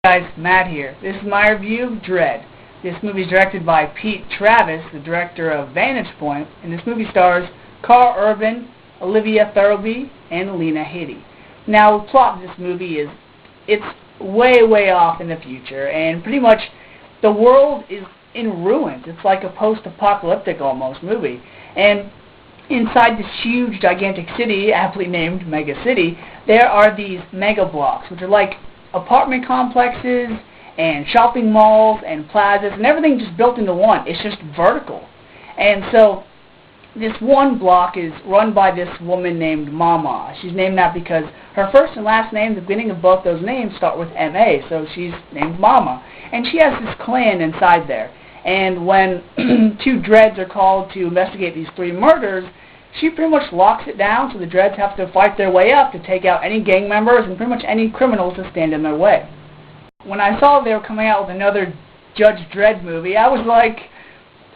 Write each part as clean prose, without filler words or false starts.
Guys, Matt here. This is my review of Dredd. This movie is directed by Pete Travis, the director of Vantage Point, and this movie stars Carl Urban, Olivia Thirlby, and Lena Headey. Now, the plot of this movie is, it's way off in the future, and pretty much the world is in ruins. It's like a post-apocalyptic almost movie. And inside this huge, gigantic city, aptly named Mega City, there are these mega blocks, which are like apartment complexes and shopping malls and plazas and everything just built into one. It's just vertical. And so this one block is run by this woman named Mama. She's named that because her first and last name, the beginning of both those names, start with M-A, so she's named Mama. And she has this clan inside there. And when two Dredds are called to investigate these three murders, she pretty much locks it down, so the Dredds have to fight their way up to take out any gang members and pretty much any criminals that stand in their way. When I saw they were coming out with another Judge Dredd movie, I was like,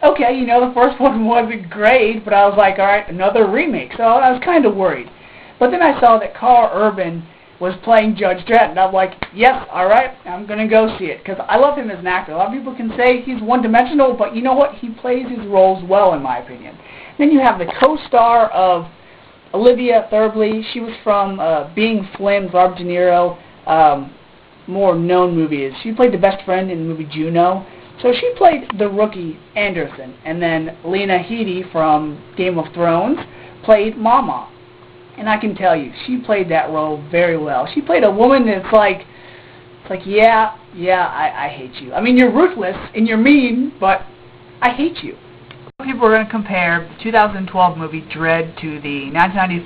okay, you know, the first one wasn't great, but I was like, alright, another remake, so I was kind of worried. But then I saw that Carl Urban was playing Judge Dredd, and I'm like, yes, alright, I'm going to go see it, because I love him as an actor. A lot of people can say he's one-dimensional, but you know what? He plays his roles well, in my opinion. Then you have the co-star of Olivia Thirlby. She was from Being Flynn, Robert De Niro, more known movies. She played the best friend in the movie Juno. So she played the rookie Anderson. And then Lena Headey from Game of Thrones played Mama. And I can tell you, she played that role very well. She played a woman that's like, yeah, I hate you. I mean, you're ruthless and you're mean, but I hate you. People are going to compare the 2012 movie Dredd to the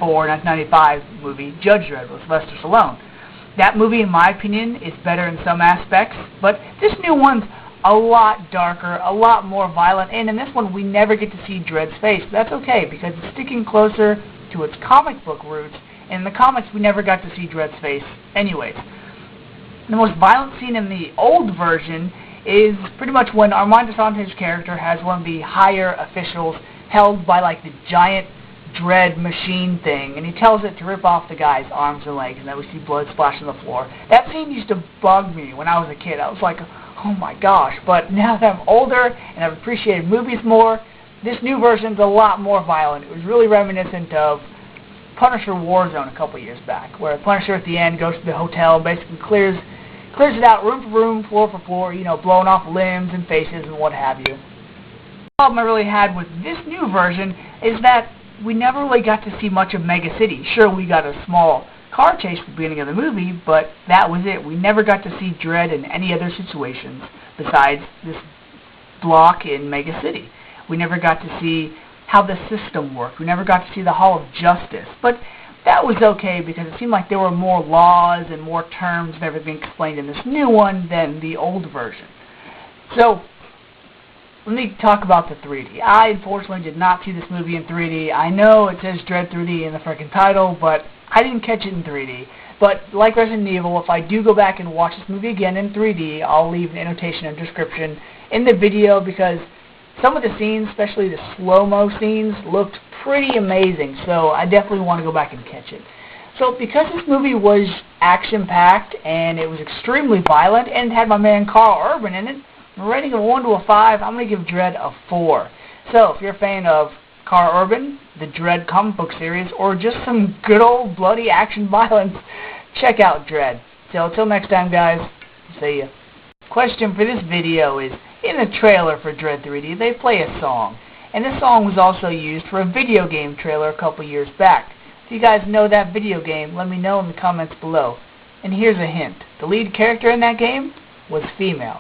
1994-1995 movie Judge Dredd with Sylvester Stallone. That movie, in my opinion, is better in some aspects, but this new one's a lot darker, a lot more violent, and in this one we never get to see Dredd's face. That's okay, because it's sticking closer to its comic book roots. In the comics, we never got to see Dredd's face anyways. The most violent scene in the old version is pretty much when Armand Assange's character has one of the higher officials held by like the giant Dredd machine thing, and he tells it to rip off the guy's arms and legs, and then we see blood splash on the floor. That scene used to bug me when I was a kid. I was like, oh my gosh, but now that I'm older and I've appreciated movies more, this new version's a lot more violent. It was really reminiscent of Punisher Warzone a couple years back, where Punisher at the end goes to the hotel and basically clears it out room for room, floor for floor, you know, blowing off limbs and faces and what have you. The problem I really had with this new version is that we never really got to see much of Mega City. Sure, we got a small car chase at the beginning of the movie, but that was it. We never got to see Dredd in any other situations besides this block in Mega City. We never got to see how the system worked. We never got to see the Hall of Justice. But that was okay because it seemed like there were more laws and more terms and everything explained in this new one than the old version. So, let me talk about the 3D. I unfortunately did not see this movie in 3D. I know it says Dredd 3D in the freaking title, but I didn't catch it in 3D. But like Resident Evil, if I do go back and watch this movie again in 3D, I'll leave an annotation and description in the video because some of the scenes, especially the slow-mo scenes, looked pretty amazing, so I definitely want to go back and catch it. So because this movie was action-packed and it was extremely violent and had my man Carl Urban in it, rating of 1 to a 5, I'm going to give Dredd a 4. So if you're a fan of Carl Urban, the Dredd comic book series, or just some good old bloody action violence, check out Dredd. So until next time, guys, see ya. Question for this video is, in the trailer for Dredd 3D, they play a song. And this song was also used for a video game trailer a couple years back. If you guys know that video game, let me know in the comments below. And here's a hint. The lead character in that game was female.